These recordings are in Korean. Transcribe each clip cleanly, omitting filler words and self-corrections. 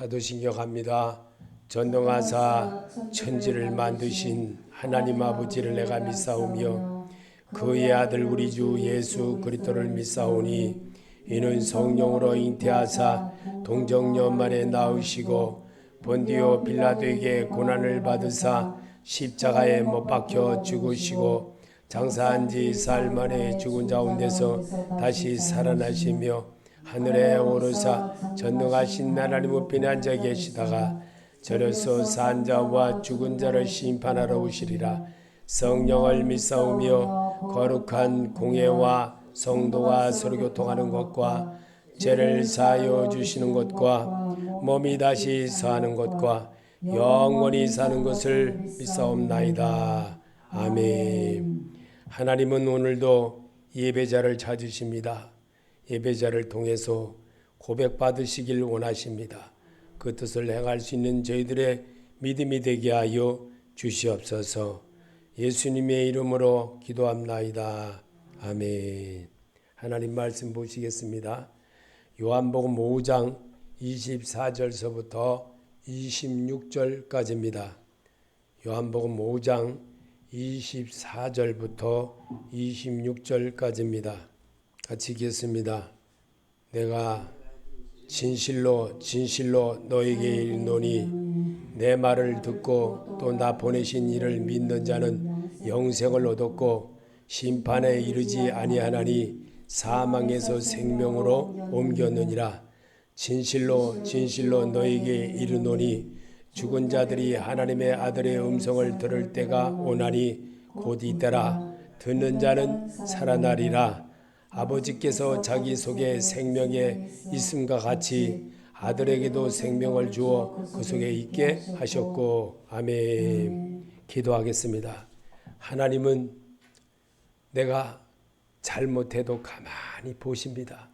사도신경합니다. 전능하사 천지를 만드신 하나님 아버지를 내가 믿사오며 그의 아들 우리 주 예수 그리스도를 믿사오니 이는 성령으로 잉태하사 동정녀 만에 낳으시고 본디오 빌라도에게 고난을 받으사 십자가에 못 박혀 죽으시고 장사한 지 사흘 만에 죽은 가운데서 다시 살아나시며 하늘에 오르사 전능하신 하나님을 비난자 계시다가 저려서 산 자와 죽은 자를 심판하러 오시리라. 성령을 믿사오며 거룩한 공예와 성도가 서로 교통하는 것과 죄를 사하여 주시는 것과 몸이 다시 사는 것과 영원히 사는 것을 믿사옵나이다. 아멘. 하나님은 오늘도 예배자를 찾으십니다. 예배자를 통해서 고백받으시길 원하십니다. 그 뜻을 행할 수 있는 저희들의 믿음이 되게 하여 주시옵소서. 예수님의 이름으로 기도합나이다. 아멘. 하나님 말씀 보시겠습니다. 요한복음 5장 24절서부터 26절까지입니다. 요한복음 5장 24절부터 26절까지입니다. 같이 읽겠습니다. 내가 진실로 진실로 너에게 이르노니 내 말을 듣고 또 나 보내신 이를 믿는 자는 영생을 얻었고 심판에 이르지 아니하나니 사망에서 생명으로 옮겼느니라. 진실로 진실로 너에게 이르노니 죽은 자들이 하나님의 아들의 음성을 들을 때가 오나니 곧 이때라. 듣는 자는 살아나리라. 아버지께서 자기 속에 생명에 있음과 같이 아들에게도 생명을 주어 그 속에 있게 하셨고. 아멘. 기도하겠습니다. 하나님은 내가 잘못해도 가만히 보십니다.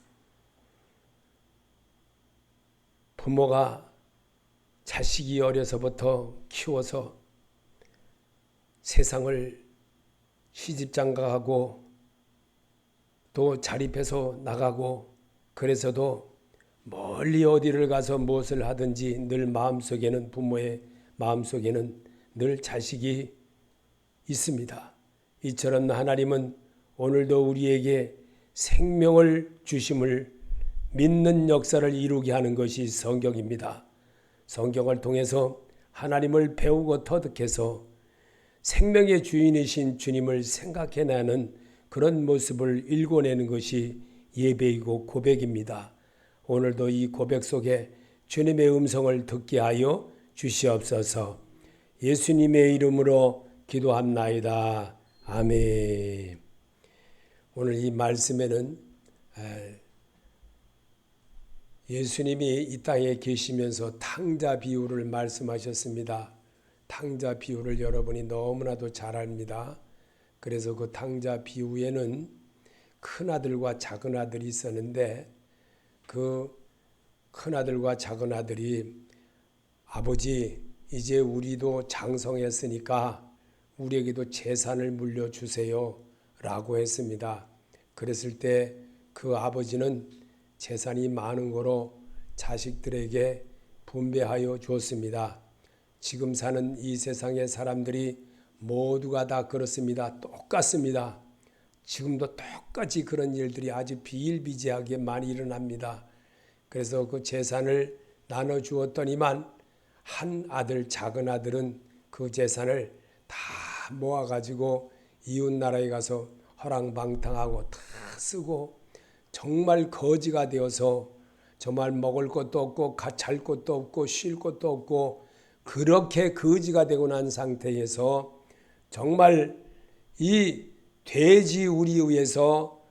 부모가 자식이 어려서부터 키워서 세상을 시집장가하고 또 자립해서 나가고 그래서도 멀리 어디를 가서 무엇을 하든지 늘 마음속에는 부모의 마음속에는 늘 자식이 있습니다. 이처럼 하나님은 오늘도 우리에게 생명을 주심을 믿는 역사를 이루게 하는 것이 성경입니다. 성경을 통해서 하나님을 배우고 터득해서 생명의 주인이신 주님을 생각해내는 그런 모습을 일궈내는 것이 예배이고 고백입니다. 오늘도 이 고백 속에 주님의 음성을 듣게 하여 주시옵소서. 예수님의 이름으로 기도합나이다. 아멘. 오늘 이 말씀에는 예수님이 이 땅에 계시면서 탕자 비유를 말씀하셨습니다. 탕자 비유를 여러분이 너무나도 잘 압니다. 그래서 그 탕자 비유에는 큰아들과 작은아들이 있었는데 그 큰아들과 작은아들이 아버지 이제 우리도 장성했으니까 우리에게도 재산을 물려주세요 라고 했습니다. 그랬을 때 그 아버지는 재산이 많은 거로 자식들에게 분배하여 주었습니다. 지금 사는 이 세상의 사람들이 모두가 다 그렇습니다. 똑같습니다. 지금도 똑같이 그런 일들이 아주 비일비재하게 많이 일어납니다. 그래서 그 재산을 나눠주었더니만 한 아들, 작은 아들은 그 재산을 다 모아가지고 이웃나라에 가서 허랑방탕하고 다 쓰고 정말 거지가 되어서 정말 먹을 것도 없고 잘 것도 없고 쉴 것도 없고 그렇게 거지가 되고 난 상태에서 정말 이 돼지 우리 위해서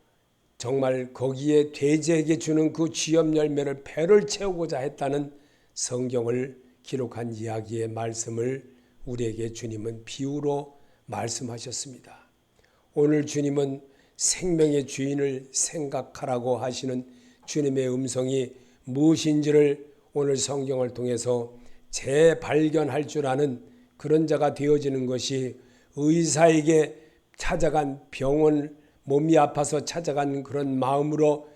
정말 거기에 돼지에게 주는 그 쥐염 열매를 배를 채우고자 했다는 성경을 기록한 이야기의 말씀을 우리에게 주님은 비유로 말씀하셨습니다. 오늘 주님은 생명의 주인을 생각하라고 하시는 주님의 음성이 무엇인지를 오늘 성경을 통해서 재발견할 줄 아는 그런 자가 되어지는 것이 의사에게 찾아간 병원 몸이 아파서 찾아간 그런 마음으로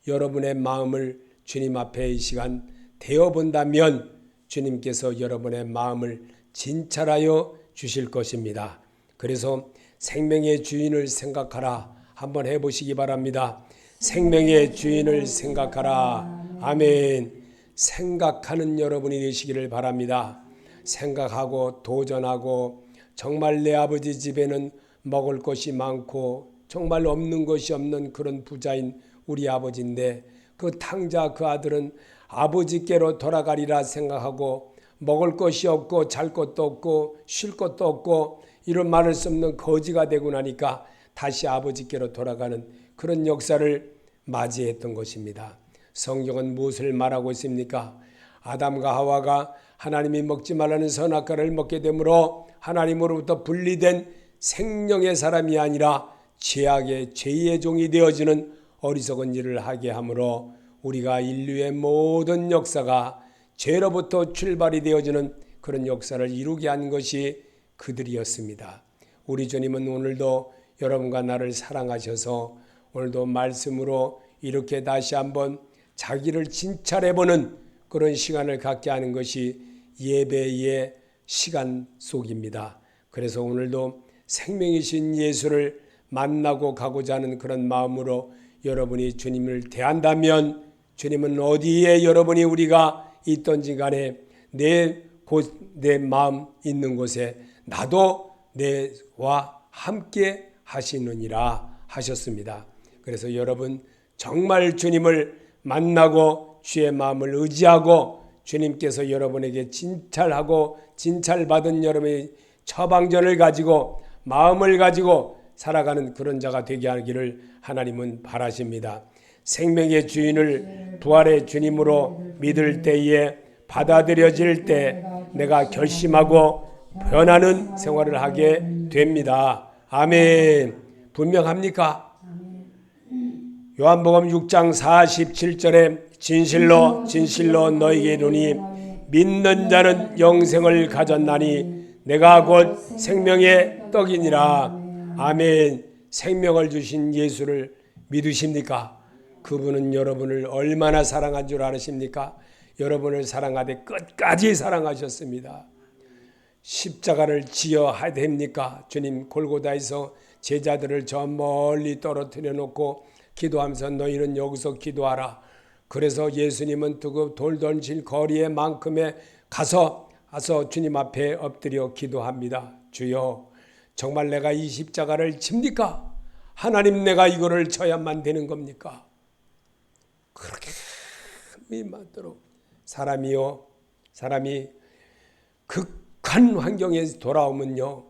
여러분의 마음을 주님 앞에 이 시간 되어본다면 주님께서 여러분의 마음을 진찰하여 주실 것입니다. 그래서 생명의 주인을 생각하라. 한번 해보시기 바랍니다. 생명의 주인을 생각하라. 아멘. 생각하는 여러분이 되시기를 바랍니다. 생각하고 도전하고 정말 내 아버지 집에는 먹을 것이 많고 정말 없는 것이 없는 그런 부자인 우리 아버지인데 그 탕자 그 아들은 아버지께로 돌아가리라 생각하고 먹을 것이 없고 잘 것도 없고 쉴 것도 없고 이런 말할 수 없는 거지가 되고 나니까 다시 아버지께로 돌아가는 그런 역사를 맞이했던 것입니다. 성경은 무엇을 말하고 있습니까? 아담과 하와가 하나님이 먹지 말라는 선악과를 먹게 되므로 하나님으로부터 분리된 생명의 사람이 아니라 죄의 종이 되어지는 어리석은 일을 하게 하므로 우리가 인류의 모든 역사가 죄로부터 출발이 되어지는 그런 역사를 이루게 한 것이 그들이었습니다. 우리 주님은 오늘도 여러분과 나를 사랑하셔서 오늘도 말씀으로 이렇게 다시 한번 자기를 진찰해보는 그런 시간을 갖게 하는 것이 예배의 시간 속입니다. 그래서 오늘도 생명이신 예수를 만나고 가고자 하는 그런 마음으로 여러분이 주님을 대한다면 주님은 어디에 여러분이 우리가 있던지 간에 내 마음 있는 곳에 나도 내와 함께 하시느니라 하셨습니다. 그래서 여러분 정말 주님을 만나고 주의 마음을 의지하고 주님께서 여러분에게 진찰하고 진찰받은 여러분의 처방전을 가지고 마음을 가지고 살아가는 그런 자가 되게 하기를 하나님은 바라십니다. 생명의 주인을 부활의 주님으로 믿을 때에 받아들여질 때 내가 결심하고 변하는 생활을 하게 됩니다. 아멘. 분명합니까? 요한복음 6장 47절에 진실로 진실로 너희에게 이르노니 믿는 자는 영생을 가졌나니 내가 곧 생명의 떡이니라. 아멘. 생명을 주신 예수를 믿으십니까? 그분은 여러분을 얼마나 사랑한 줄 아십니까? 여러분을 사랑하되 끝까지 사랑하셨습니다. 십자가를 지어야 됩니까? 주님 골고다에서 제자들을 저 멀리 떨어뜨려 놓고 기도하면서 너희는 여기서 기도하라. 그래서 예수님은 돌 던질 거리에만큼에 가서 주님 앞에 엎드려 기도합니다. 주여 정말 내가 이 십자가를 집니까? 하나님 내가 이거를 져야만 되는 겁니까? 그렇게 많도록 사람이 극한 환경에 돌아오면요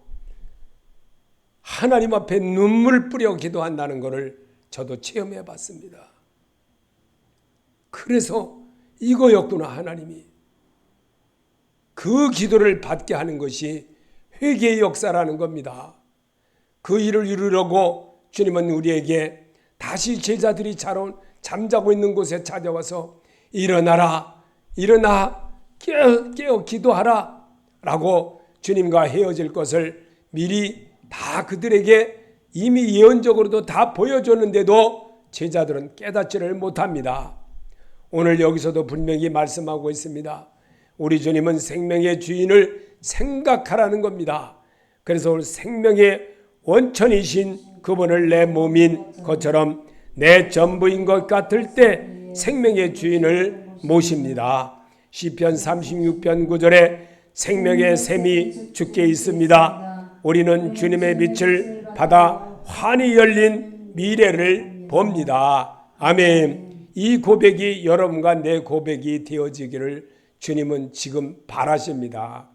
하나님 앞에 눈물 뿌려 기도한다는 것을 저도 체험해 봤습니다. 그래서 이거였구나. 하나님이 그 기도를 받게 하는 것이 회개의 역사라는 겁니다. 그 일을 이루려고 주님은 우리에게 다시 제자들이 잠자고 있는 곳에 찾아와서 일어나라, 일어나 깨어 기도하라 라고 주님과 헤어질 것을 미리 다 그들에게 이미 예언적으로도 다 보여줬는데도 제자들은 깨닫지를 못합니다. 오늘 여기서도 분명히 말씀하고 있습니다. 우리 주님은 생명의 주인을 생각하라는 겁니다. 그래서 오늘 생명의 원천이신 그분을 내 몸인 것처럼 내 전부인 것 같을 때 생명의 주인을 모십니다. 시편 36편 9절에 생명의 샘이 주께 있습니다. 우리는 주님의 빛을 받아 환히 열린 미래를 봅니다. 아멘. 이 고백이 여러분과 내 고백이 되어지기를 주님은 지금 바라십니다.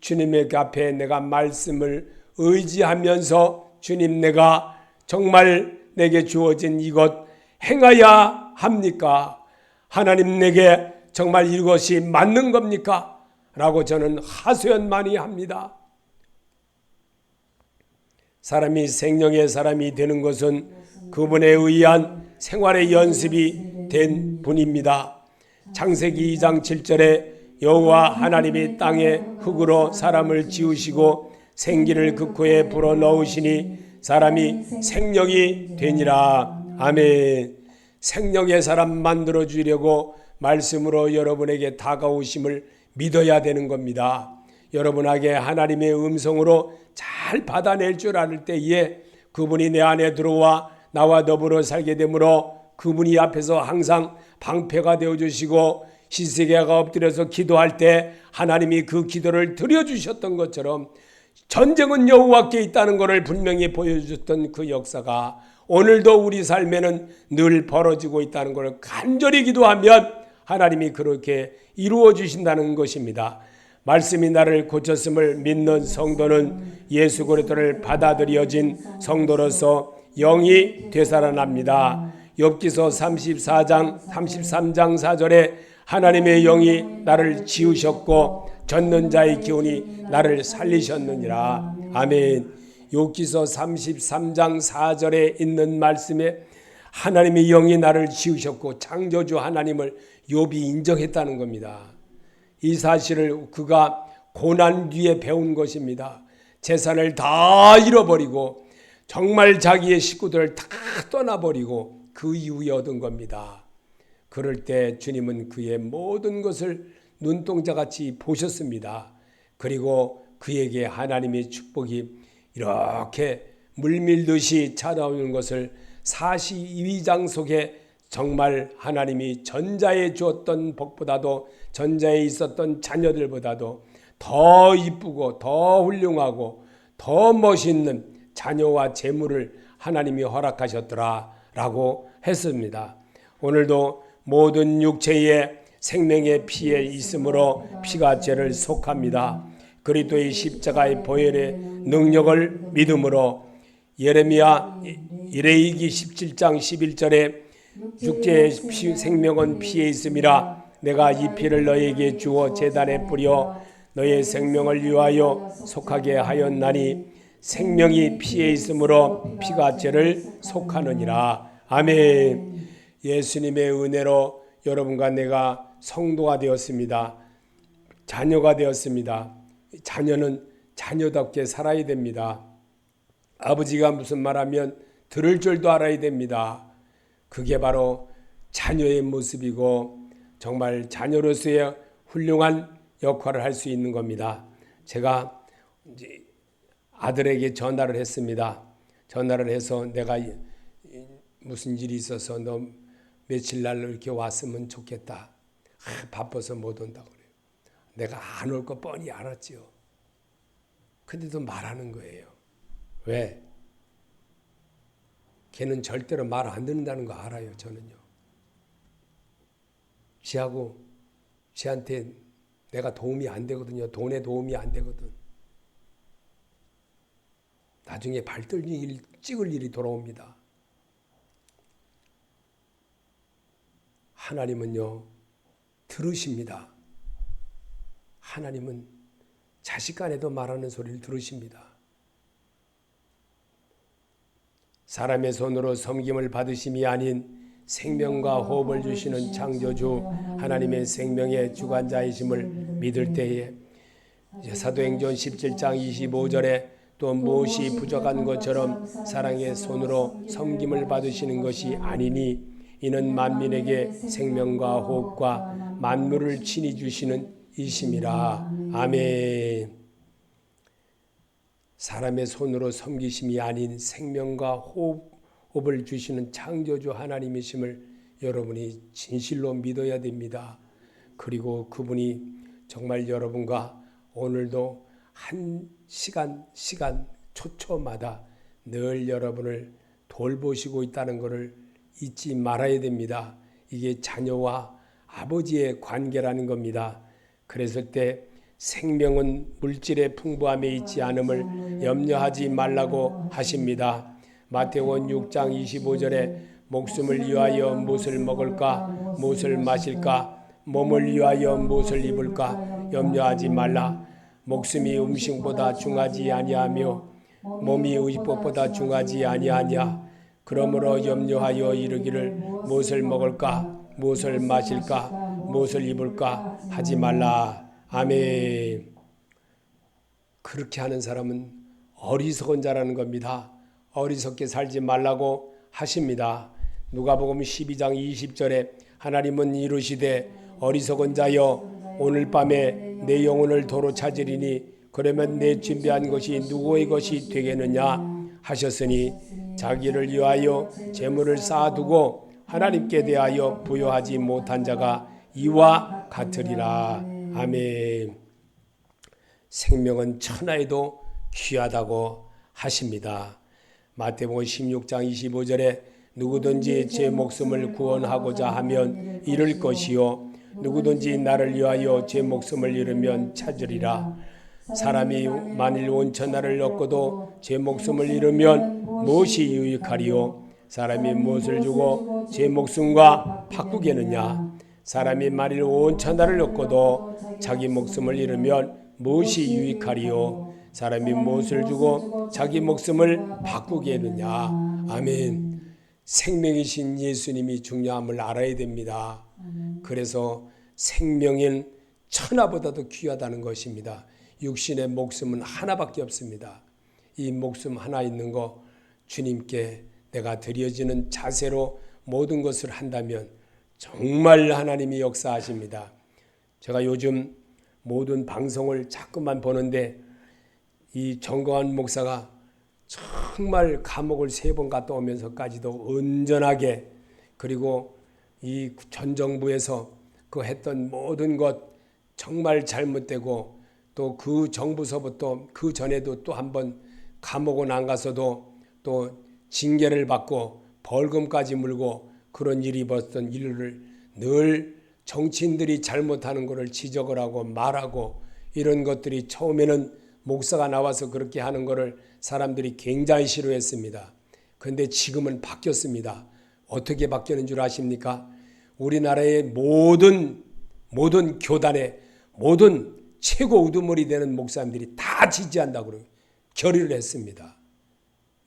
주님의 앞에 내가 말씀을 의지하면서 주님 내가 정말 내게 주어진 이것 행하야 합니까? 하나님 내게 정말 이것이 맞는 겁니까? 라고 저는 하소연 많이 합니다. 사람이 생명의 사람이 되는 것은 그분에 의한 생활의 연습이 된 분입니다. 창세기 2장 7절에 여호와 하나님이 땅에 흙으로 사람을 지으시고 생기를 그 코에 불어넣으시니 사람이 생명이 되니라. 아멘. 생명의 사람 만들어주려고 말씀으로 여러분에게 다가오심을 믿어야 되는 겁니다. 여러분에게 하나님의 음성으로 잘 받아낼 줄 알 때에 그분이 내 안에 들어와 나와 더불어 살게 되므로 그분이 앞에서 항상 방패가 되어주시고 히스기야가 엎드려서 기도할 때 하나님이 그 기도를 들어주셨던 것처럼 전쟁은 여호와께 있다는 것을 분명히 보여주셨던 그 역사가 오늘도 우리 삶에는 늘 벌어지고 있다는 것을 간절히 기도하면 하나님이 그렇게 이루어 주신다는 것입니다. 말씀이 나를 고쳤음을 믿는 성도는 예수 그리스도를 받아들여진 성도로서 영이 되살아납니다. 욥기서 34장 33장 4절에 하나님의 영이 나를 지으셨고 젖는 자의 기운이 나를 살리셨느니라. 아멘. 욥기서 33장 4절에 있는 말씀에 하나님의 영이 나를 지으셨고 창조주 하나님을 욥이 인정했다는 겁니다. 이 사실을 그가 고난 뒤에 배운 것입니다. 재산을 다 잃어버리고 정말 자기의 식구들을 다 떠나버리고 그 이후에 얻은 겁니다. 그럴 때 주님은 그의 모든 것을 눈동자같이 보셨습니다. 그리고 그에게 하나님의 축복이 이렇게 물밀듯이 찾아오는 것을 42장 속에 정말 하나님이 전자에 주었던 복보다도 전자에 있었던 자녀들보다도 더 이쁘고 더 훌륭하고 더 멋있는 자녀와 재물을 하나님이 허락하셨더라라고 했습니다. 오늘도 모든 육체의 생명의 피에 있으므로 피가 죄를 속합니다. 그리스도의 십자가의 보혈의 능력을 믿음으로 예레미야 이레이기 17장 11절에 육체의 생명은 피에 있음이라 내가 이 피를 너에게 주어 제단에 뿌려 너의 생명을 위하여 속하게 하였나니 생명이 피에 있으므로 피가 죄를 속하느니라. 아멘. 예수님의 은혜로 여러분과 내가 성도가 되었습니다. 자녀가 되었습니다. 자녀는 자녀답게 살아야 됩니다. 아버지가 무슨 말하면 들을 줄도 알아야 됩니다. 그게 바로 자녀의 모습이고 정말 자녀로서의 훌륭한 역할을 할 수 있는 겁니다. 제가 이제 아들에게 전화를 했습니다. 전화를 해서 내가 무슨 일이 있어서 너 며칠 날로 이렇게 왔으면 좋겠다. 바빠서 못 온다고 그래요. 내가 안 올 거 뻔히 알았지요. 근데도 말하는 거예요. 왜? 걔는 절대로 말 안 듣는다는 거 알아요. 저는요. 지한테 내가 도움이 안 되거든요. 돈에 도움이 안 되거든. 나중에 발등을 찍을 일이 돌아옵니다. 하나님은요, 들으십니다. 하나님은 자식 간에도 말하는 소리를 들으십니다. 사람의 손으로 섬김을 받으심이 아닌 생명과 호흡을 주시는 창조주 하나님의 생명의 주관자이심을 믿을 때에 사도행전 17장 25절에 또 무엇이 부족한 것처럼 사랑의 손으로 섬김을 받으시는 것이 아니니 이는 만민에게 생명과 호흡과 만물을 친히 주시는 이심이라. 아멘. 사람의 손으로 섬기심이 아닌 생명과 호흡을 주시는 창조주 하나님이심을 여러분이 진실로 믿어야 됩니다. 그리고 그분이 정말 여러분과 오늘도 한 시간 초초마다 늘 여러분을 돌보시고 있다는 것을 잊지 말아야 됩니다. 이게 자녀와 아버지의 관계라는 겁니다. 그랬을 때 생명은 물질의 풍부함에 있지 않음을 염려하지 말라고 하십니다. 마태복음 6장 25절에 목숨을 위하여 무엇을 먹을까 무엇을 마실까 몸을 위하여 무엇을 입을까 염려하지 말라. 목숨이 음식보다 중하지 아니하며 몸이 의복보다 중하지 아니하냐. 그러므로 염려하여 이르기를 무엇을 먹을까 무엇을 마실까 무엇을 입을까 하지 말라. 아멘. 그렇게 하는 사람은 어리석은 자라는 겁니다. 어리석게 살지 말라고 하십니다. 누가복음 12장 20절에 하나님은 이르시되 어리석은 자여 오늘 밤에 내 영혼을 도로 찾으리니 그러면 내 준비한 것이 누구의 것이 되겠느냐 하셨으니 자기를 위하여 재물을 쌓아두고 하나님께 대하여 부여하지 못한 자가 이와 같으리라. 아멘. 생명은 천하에도 귀하다고 하십니다. 마태복음 16장 25절에 누구든지 제 목숨을 구원하고자 하면 잃을 것이요 누구든지 나를 위하여 제 목숨을 잃으면 찾으리라. 사람이 만일 온천하를 얻고도 제 목숨을 잃으면 무엇이 유익하리요? 사람이 무엇을 주고 제 목숨과 바꾸겠느냐? 사람이 만일 온천하를 얻고도 자기 목숨을 잃으면 무엇이 유익하리요? 사람이 무엇을 주고 자기 목숨을 바꾸겠느냐? 아멘. 생명이신 예수님이 중요함을 알아야 됩니다. 그래서 생명은 천하보다도 귀하다는 것입니다. 육신의 목숨은 하나밖에 없습니다. 이 목숨 하나 있는 거 주님께 내가 드려지는 자세로 모든 것을 한다면 정말 하나님이 역사하십니다. 제가 요즘 모든 방송을 자꾸만 보는데 이 정광환 목사가 정말 감옥을 3번 갔다 오면서까지도 온전하게 그리고 이 전 정부에서 그 했던 모든 것 정말 잘못되고 또 그 정부서부터 그 전에도 또 한 번 감옥은 안 가서도 또 징계를 받고 벌금까지 물고 그런 일이 벌었던 일을 늘 정치인들이 잘못하는 것을 지적을 하고 말하고 이런 것들이 처음에는 목사가 나와서 그렇게 하는 것을 사람들이 굉장히 싫어했습니다. 그런데 지금은 바뀌었습니다. 어떻게 바뀌는 줄 아십니까? 우리나라의 모든 교단의 모든 최고 우두머리 되는 목사님들이 다 지지한다고 결의를 했습니다.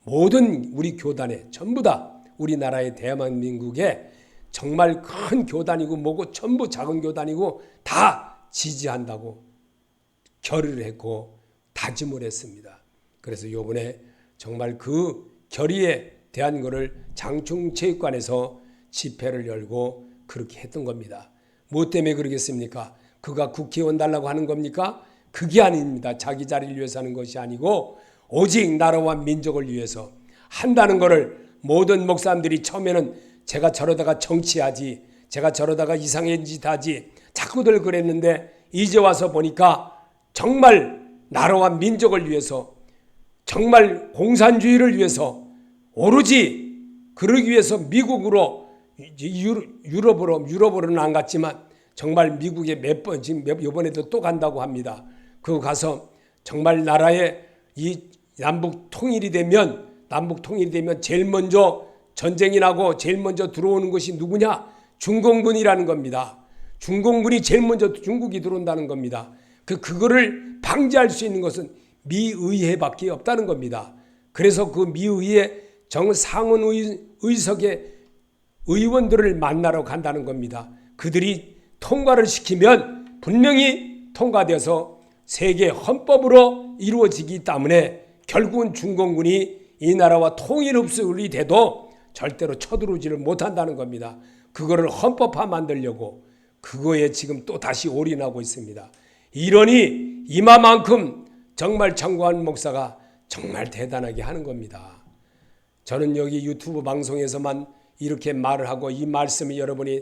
모든 우리 교단에 전부 다 우리나라의 대한민국에 정말 큰 교단이고 뭐고 전부 작은 교단이고 다 지지한다고 결의를 했고 다짐을 했습니다. 그래서 이번에 정말 그 결의에 대한 것을 장충체육관에서 집회를 열고 그렇게 했던 겁니다. 뭐 때문에 그러겠습니까? 그가 국회의원 달라고 하는 겁니까? 그게 아닙니다. 자기 자리를 위해서 하는 것이 아니고 오직 나라와 민족을 위해서 한다는 것을 모든 목사님들이 처음에는 제가 저러다가 정치하지, 제가 저러다가 이상한 짓 하지 자꾸들 그랬는데 이제 와서 보니까 정말 나라와 민족을 위해서 정말 공산주의를 위해서 오로지 그러기 위해서 미국으로 유럽으로는 안 갔지만 정말 미국에 몇 번 지금 이번에도 또 간다고 합니다. 그 가서 정말 나라의 이 남북 통일이 되면 제일 먼저 전쟁이 나고 제일 먼저 들어오는 것이 누구냐? 중공군이라는 겁니다. 중공군이 제일 먼저 중국이 들어온다는 겁니다. 그거를 방지할 수 있는 것은 미의회밖에 없다는 겁니다. 그래서 그 미의회 정상원 의석의 의원들을 만나러 간다는 겁니다. 그들이 통과를 시키면 분명히 통과돼서 세계 헌법으로 이루어지기 때문에 결국은 중공군이 이 나라와 통일흡수이 돼도 절대로 쳐들어오지를 못한다는 겁니다. 그거를 헌법화 만들려고 그거에 지금 또 다시 올인하고 있습니다. 이러니 이마만큼 정말 정광환 목사가 정말 대단하게 하는 겁니다. 저는 여기 유튜브 방송에서만 이렇게 말을 하고 이 말씀이 여러분이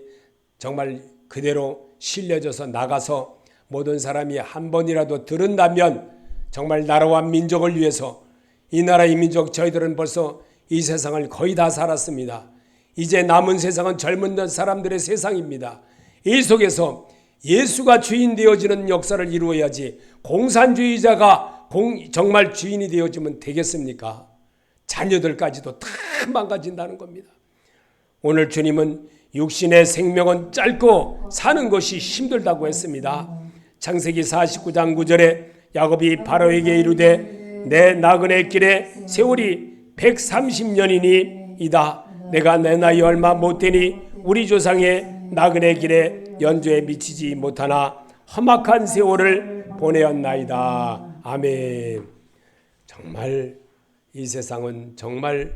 정말 그대로 실려져서 나가서 모든 사람이 한 번이라도 들은다면 정말 나라와 민족을 위해서 이 나라의 민족 저희들은 벌써 이 세상을 거의 다 살았습니다. 이제 남은 세상은 젊은 사람들의 세상입니다. 이 속에서 예수가 주인 되어지는 역사를 이루어야지 공산주의자가 정말 주인이 되어지면 되겠습니까? 자녀들까지도 다 망가진다는 겁니다. 오늘 주님은 육신의 생명은 짧고 사는 것이 힘들다고 했습니다. 창세기 49장 9절에 야곱이 바로에게 이르되 내 나그네 길에 세월이 130년이니 이다. 내가 내 나이 얼마 못되니 우리 조상의 나그네 길에 연주에 미치지 못하나 험악한 세월을 보내었나이다. 아멘. 정말 이 세상은 정말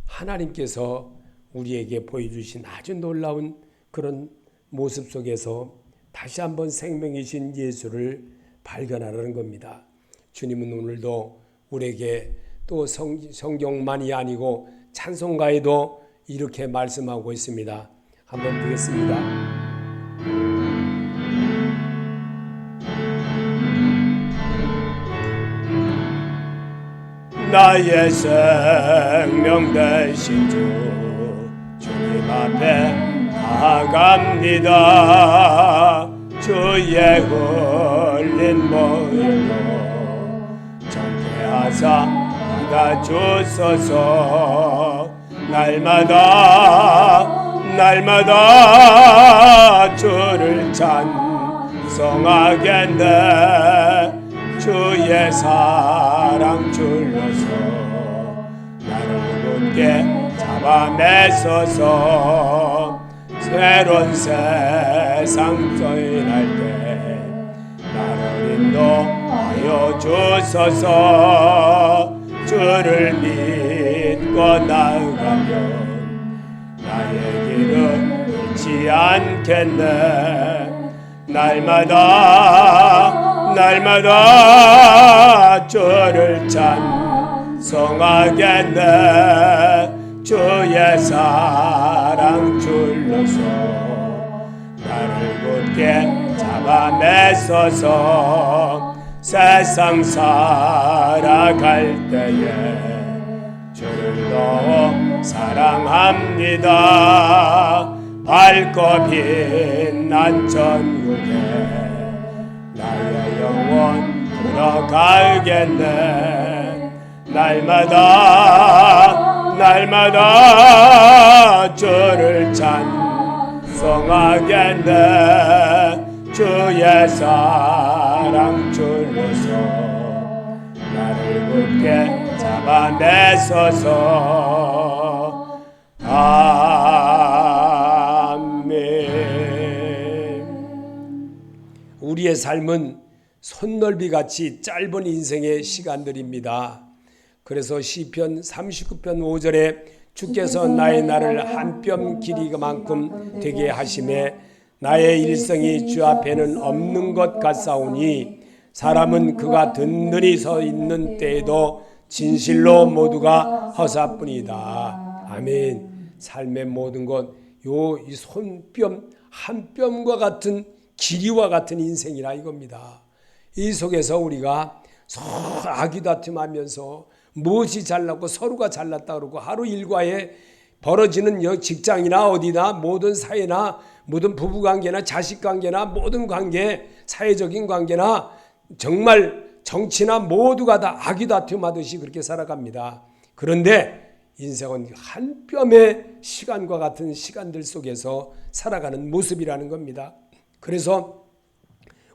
하나님께서 우리에게 보여주신 아주 놀라운 그런 모습 속에서 다시 한번 생명이신 예수를 발견하라는 겁니다. 주님은 오늘도 우리에게 또 성경만이 아니고 찬송가에도 이렇게 말씀하고 있습니다. 한번 보겠습니다. 나의 생명 되신 주 주님 앞에 나아갑니다. 주의 흘린 보혈로 정죄하사 받아주소서. 날마다 주를 찬송하겠네. 주의 사랑 줄로서 나를 굳게 잡아매소서. 새로운 세상 떠날 때 나를 인도하여 주소서. 주를 믿고 나아가면 나의 길을 잃지 않겠네. 날마다 주를 찬송하겠네. 주의 사랑 줄로서 나를 굳게 잡아매소서. 세상 살아갈 때에 주를 더 사랑합니다. 밝고 빛난 천국에 나의 영혼 들어가겠네. 날마다 주를 찬송하겠네. 주의 사랑 줄로서 나를 굳게 잡아내소서. 우리의 삶은 손넓이같이 짧은 인생의 시간들입니다. 그래서 시편 39편 5절에 주께서 나의 날을 한 뼘 길이만큼 되게 하심에 나의 일성이 주 앞에는 없는 것 같사오니 사람은 그가 든든히 서 있는 때에도 진실로 모두가 허사뿐이다. 아멘. 삶의 모든 것 이 손뼉 한 뼘과 같은 길이와 같은 인생이라 이겁니다. 이 속에서 우리가 서로 아귀다툼하면서 무엇이 잘났고 서로가 잘났다 그러고 하루 일과에 벌어지는 직장이나 어디나 모든 사회나 모든 부부관계나 자식관계나 모든 관계, 사회적인 관계나 정말 정치나 모두가 다 아귀다툼하듯이 그렇게 살아갑니다. 그런데 인생은 한 뼘의 시간과 같은 시간들 속에서 살아가는 모습이라는 겁니다. 그래서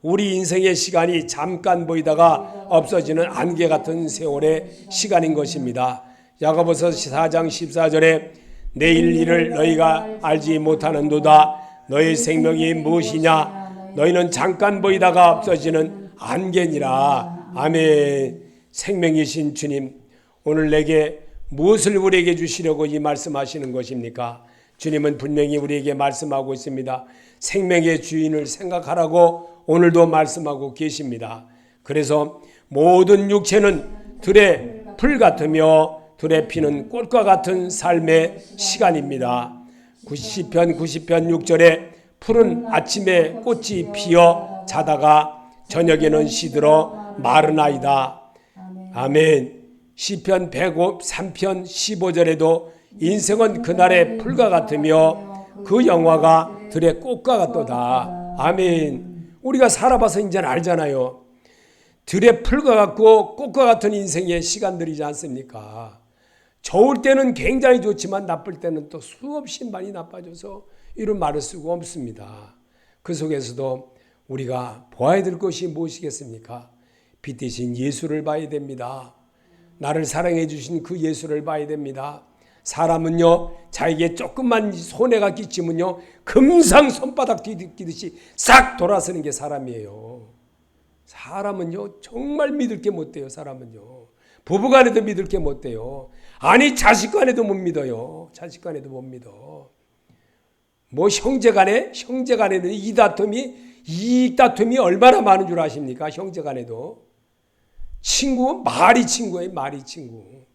우리 인생의 시간이 잠깐 보이다가 없어지는 안개 같은 세월의 시간인 것입니다. 야고보서 4장 14절에 내일 일을 너희가 알지 못하는도다. 너희 생명이 무엇이냐? 너희는 잠깐 보이다가 없어지는 안개니라. 아멘. 생명이신 주님, 오늘 내게 무엇을 우리에게 주시려고 이 말씀하시는 것입니까? 주님은 분명히 우리에게 말씀하고 있습니다. 생명의 주인을 생각하라고 오늘도 말씀하고 계십니다. 그래서 모든 육체는 들의 풀 같으며 들의 피는 꽃과 같은 삶의 시간입니다. 90편 6절에 풀은 아침에 꽃이 피어 자다가 저녁에는 시들어 마르나이다. 아멘. 시편 103편 15절에도 인생은 그날의 풀과 같으며 그 영화가 들의 꽃과 같도다. 아멘. 우리가 살아봐서 이제 알잖아요. 들의 풀과 같고 꽃과 같은 인생의 시간들이지 않습니까? 좋을 때는 굉장히 좋지만 나쁠 때는 또 수없이 많이 나빠져서 이런 말을 쓰고 없습니다. 그 속에서도 우리가 보아야 될 것이 무엇이겠습니까? 빛 대신 예수를 봐야 됩니다. 나를 사랑해 주신 그 예수를 봐야 됩니다. 사람은요, 자에게 조금만 손해가 끼치면요, 금상 손바닥 뒤집기듯이 싹 돌아서는 게 사람이에요. 사람은요, 정말 믿을 게 못 돼요. 사람은요, 부부간에도 믿을 게 못 돼요. 아니, 자식간에도 못 믿어요. 자식간에도 못 믿어. 뭐 형제간에는 이익 다툼이 얼마나 많은 줄 아십니까? 형제간에도. 말이 친구예요. 말이 친구.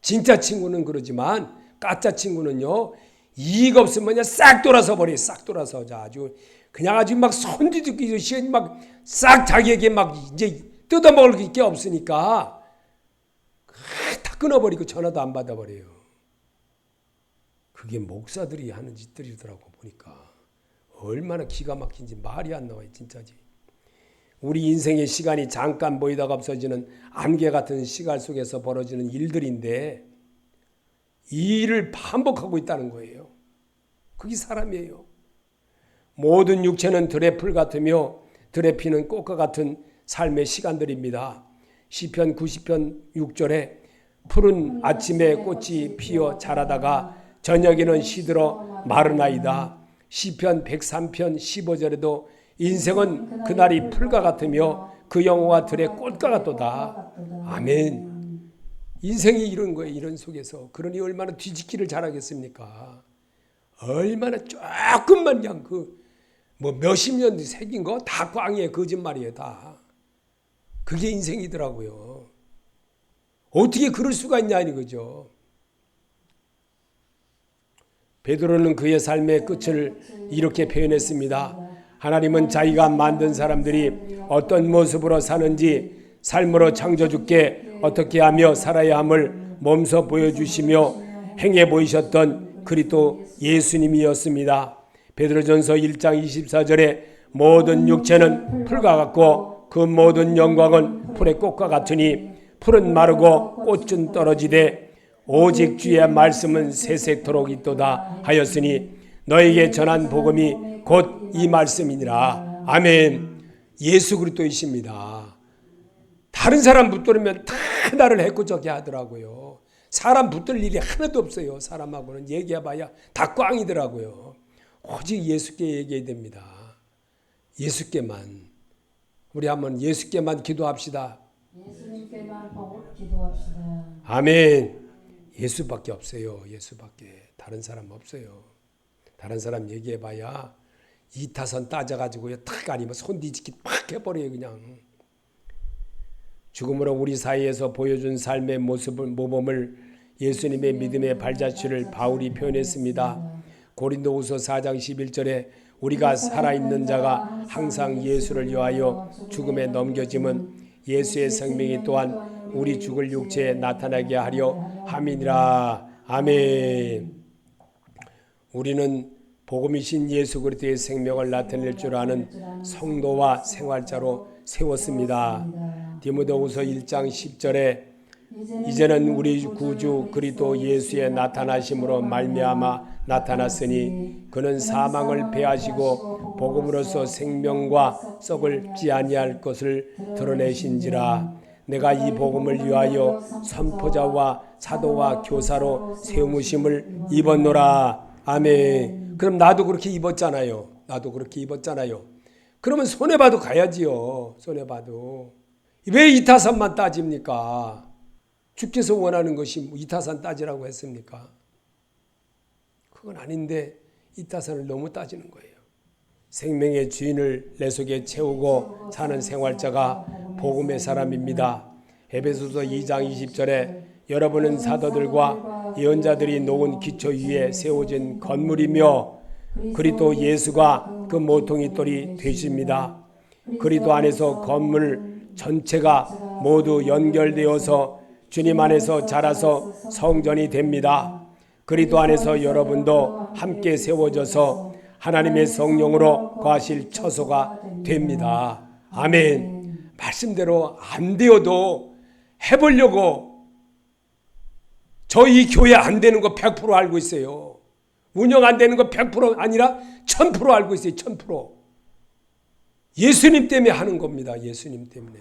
진짜 친구는 그러지만 가짜 친구는요, 이익 없으면 그냥 싹 돌아서 버려요. 싹 돌아서 아주 그냥 아주 막 손뒤집기듯이 막 싹 자기에게 막 이제 뜯어먹을 게 없으니까 다 끊어버리고 전화도 안 받아버려요. 그게 목사들이 하는 짓들이더라고 보니까. 얼마나 기가 막힌지 말이 안 나와요. 진짜지. 우리 인생의 시간이 잠깐 보이다가 없어지는 안개 같은 시간 속에서 벌어지는 일들인데 이 일을 반복하고 있다는 거예요. 그게 사람이에요. 모든 육체는 들의 풀 같으며 들의 피는 꽃과 같은 삶의 시간들입니다. 시편 90편 6절에 푸른 아침에 꽃이 피어 자라다가 저녁에는 시들어 마르나이다. 시편 103편 15절에도 인생은 그날이 풀과 같으며 그 영혼과 들의 꽃과 같도다. 아멘. 인생이 이런 거예요. 이런 속에서. 그러니 얼마나 뒤집기를 잘하겠습니까? 얼마나 조금만 그냥 몇십 년 새긴 거 다 꽝이에요. 거짓말이에요. 다. 그게 인생이더라고요. 어떻게 그럴 수가 있냐 이거죠. 베드로는 그의 삶의 끝을 이렇게 표현했습니다. 하나님은 자기가 만든 사람들이 어떤 모습으로 사는지 삶으로 창조주께 어떻게 하며 살아야 함을 몸소 보여주시며 행해 보이셨던 그리스도 예수님이었습니다. 베드로전서 1장 24절에 모든 육체는 풀과 같고 그 모든 영광은 풀의 꽃과 같으니 풀은 마르고 꽃은 떨어지되 오직 주의 말씀은 세세토록 있도다 하였으니 너에게 전한 복음이 곧 이 말씀이니라. 아멘. 예수 그리스도이십니다. 다른 사람 붙들면 다 나를 해코지하게 하더라고요. 사람 붙들 일이 하나도 없어요. 사람하고는 얘기해봐야 다 꽝이더라고요. 오직 예수께 얘기해야 됩니다. 예수께만. 우리 한번 예수께만 기도합시다. 예수님께만 기도합시다. 아멘. 예수밖에 없어요. 예수밖에. 다른 사람 없어요. 다른 사람 얘기해봐야 이타선 따져가지고요. 탁 아니면 손 뒤집기 팍 해버려요. 그냥. 죽음으로 우리 사이에서 보여준 삶의 모범을 예수님의 믿음의 발자취를 바울이 표현했습니다. 고린도후서 4장 11절에 우리가 살아있는 자가 항상 예수를 위하여 죽음에 넘겨짐은 예수의 생명이 또한 우리 죽을 육체에 나타나게 하려 함이니라. 아멘. 우리는 복음이신 예수 그리스도의 생명을 나타낼 줄 아는 성도와 생활자로 세웠습니다. 디모데후서 1장 10절에 이제는 우리 구주 그리스도 예수의 나타나심으로 말미암아 나타났으니 그는 사망을 패하시고 복음으로써 생명과 썩을 지 아니할 것을 드러내신지라. 내가 이 복음을 위하여 선포자와 사도와 교사로 세우심을 입었노라. 아멘. 그럼 나도 그렇게 입었잖아요. 나도 그렇게 입었잖아요. 그러면 손해봐도 가야지요. 손해봐도. 왜 이타산만 따집니까? 주께서 원하는 것이 이타산 따지라고 했습니까? 그건 아닌데 이타산을 너무 따지는 거예요. 생명의 주인을 내 속에 채우고 사는 생활자가 복음의 사람입니다. 에베소서 2장 20절에 여러분은 사도들과 예언자들이 놓은 기초 위에 세워진 건물이며 그리스도 예수가 그 모퉁이 돌이 되십니다. 그리스도 안에서 건물 전체가 모두 연결되어서 주님 안에서 자라서 성전이 됩니다. 그리스도 안에서 여러분도 함께 세워져서 하나님의 성령으로 거하실 처소가 됩니다. 아멘. 말씀대로 안 되어도 해보려고 저희 교회 안 되는 거 100% 알고 있어요. 운영 안 되는 거 100% 아니라 1000% 알고 있어요. 1000%. 예수님 때문에 하는 겁니다. 예수님 때문에.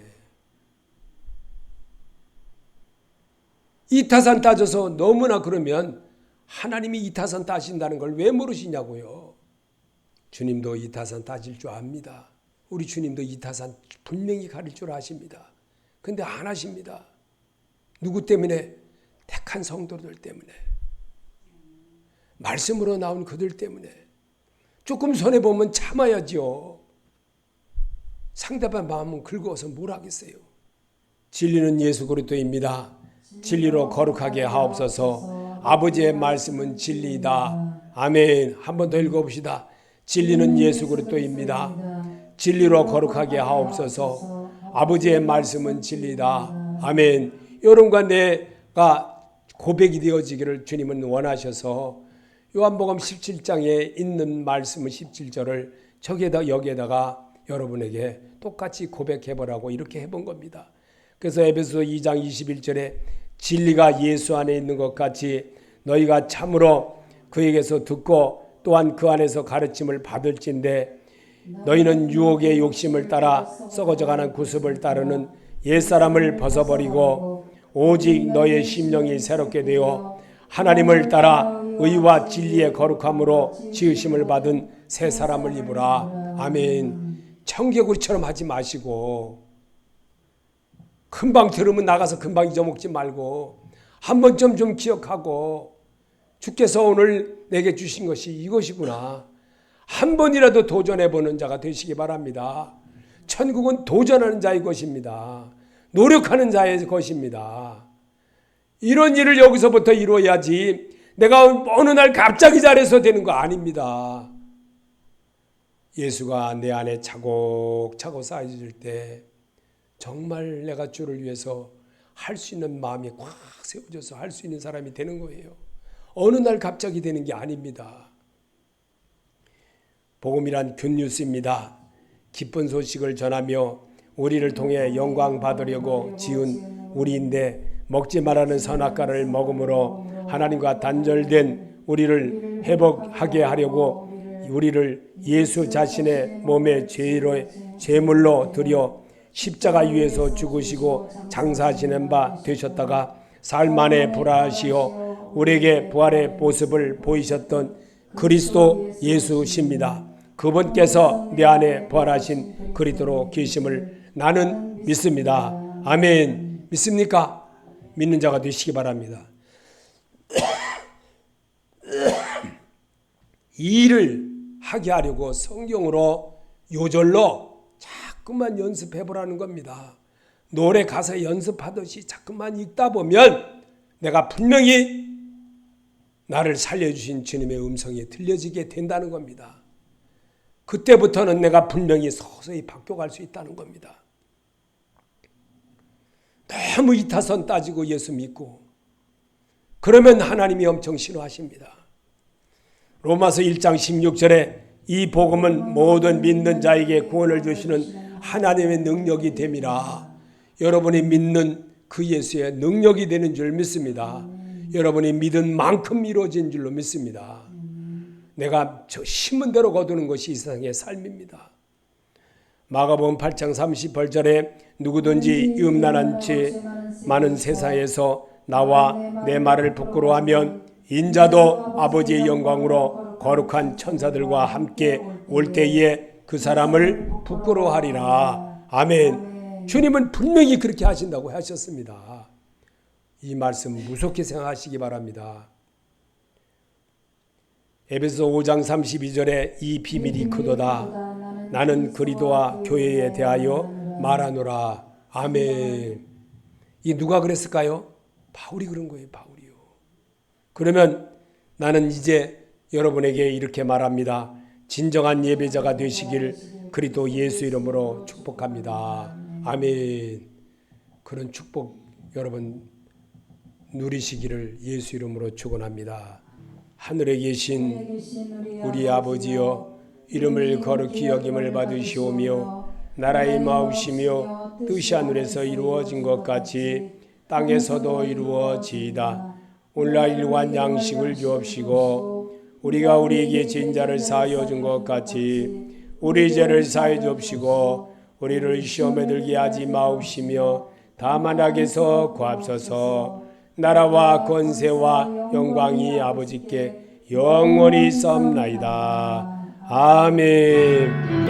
이타산 따져서 너무나 그러면 하나님이 이타산 따신다는 걸 왜 모르시냐고요. 주님도 이타산 따질 줄 압니다. 우리 주님도 이타산 분명히 가릴 줄 아십니다. 근데 안 하십니다. 누구 때문에? 택한 성도들 때문에. 말씀으로 나온 그들 때문에. 조금 손해보면 참아야죠. 상대방 마음은 긁어서 뭘 하겠어요. 진리는 예수 그리스도입니다. 진리로 거룩하게 하옵소서. 아버지의 말씀은 진리이다. 아멘. 한 번 더 읽어봅시다. 진리는 예수 그리스도입니다. 진리로 거룩하게 하옵소서. 아버지의 말씀은 진리다. 아멘. 여러분과 내가 고백이 되어지기를 주님은 원하셔서 요한복음 17장에 있는 말씀은 17절을 여기에다가 여러분에게 똑같이 고백해보라고 이렇게 해본 겁니다. 그래서 에베소 2장 21절에 진리가 예수 안에 있는 것 같이 너희가 참으로 그에게서 듣고 또한 그 안에서 가르침을 받을진대 너희는 유혹의 욕심을 따라 썩어져가는 구습을 따르는 옛사람을 벗어버리고 오직 너의 심령이 새롭게 되어 하나님을 따라 의와 진리의 거룩함으로 지으심을 받은 새 사람을 입으라. 아멘. 청개구리처럼 하지 마시고 금방 들으면 나가서 금방 잊어먹지 말고 한 번쯤 좀 기억하고 주께서 오늘 내게 주신 것이 이것이구나. 한 번이라도 도전해보는 자가 되시기 바랍니다. 천국은 도전하는 자의 것입니다. 노력하는 자의 것입니다. 이런 일을 여기서부터 이루어야지 내가 어느 날 갑자기 잘해서 되는 거 아닙니다. 예수가 내 안에 차곡차곡 쌓여질 때 정말 내가 주를 위해서 할 수 있는 마음이 꽉 세워져서 할 수 있는 사람이 되는 거예요. 어느 날 갑자기 되는 게 아닙니다. 복음이란 굿뉴스입니다. 기쁜 소식을 전하며 우리를 통해 영광 받으려고 지은 우리인데 먹지 말라는 선악과를 먹음으로 하나님과 단절된 우리를 회복하게 하려고 우리를 예수 자신의 몸의 제물로 드려 십자가 위에서 죽으시고 장사하시는 바 되셨다가 사흘 만에 부활하시어 우리에게 부활의 모습을 보이셨던 그리스도 예수십니다. 그분께서 내 안에 부활하신 그리스도로 계심을 나는 믿습니다. 아멘. 믿습니까? 믿는 자가 되시기 바랍니다. 이 일을 하게 하려고 성경으로 요절로 자꾸만 연습해보라는 겁니다. 노래 가사 연습하듯이 자꾸만 읽다 보면 내가 분명히 나를 살려주신 주님의 음성이 들려지게 된다는 겁니다. 그때부터는 내가 분명히 서서히 바뀌어갈 수 있다는 겁니다. 너무 이타선 따지고 예수 믿고 그러면 하나님이 엄청 싫어하십니다. 로마서 1장 16절에 이 복음은 모든 믿는 자에게 구원을 주시는 하나님의 능력이 됨이라. 여러분이 믿는 그 예수의 능력이 되는 줄 믿습니다. 여러분이 믿은 만큼 이루어진 줄로 믿습니다. 내가 저 심은 대로 거두는 것이 이 세상의 삶입니다. 마가복음 8장 38절에 누구든지 음란한 죄 많은 세상에서 나와 내 말을 부끄러워하면 인자도 아버지의 영광으로 거룩한 천사들과 함께 올 때에 그 사람을 부끄러워하리라. 아멘. 주님은 분명히 그렇게 하신다고 하셨습니다. 이 말씀 무섭게 생각하시기 바랍니다. 에베소 5장 32절에 이 비밀이 크도다. 나는 그리스도와 교회에 대하여 말하노라. 아멘. 이 누가 그랬을까요? 바울이 그런 거예요. 바울이요. 그러면 나는 이제 여러분에게 이렇게 말합니다. 진정한 예배자가 되시길 그리스도 예수 이름으로 축복합니다. 아멘. 그런 축복 여러분 누리시기를 예수 이름으로 축원합니다. 하늘에 계신 우리 아버지여, 이름을 거룩히 여김을 받으시오며 나라의 마옵시며 뜻이 하늘에서 이루어진 것 같이 땅에서도 이루어지이다. 오늘날 일용할 양식을 주옵시고 우리가 우리에게 죄인 자를 사하여 준 것 같이 우리 죄를 사하여 주옵시고 우리를 시험에 들게 하지 마옵시며 다만 악에서 구하옵소서. 나라와 권세와 영광이 아버지께 영원히 있사옵나이다. 아멘.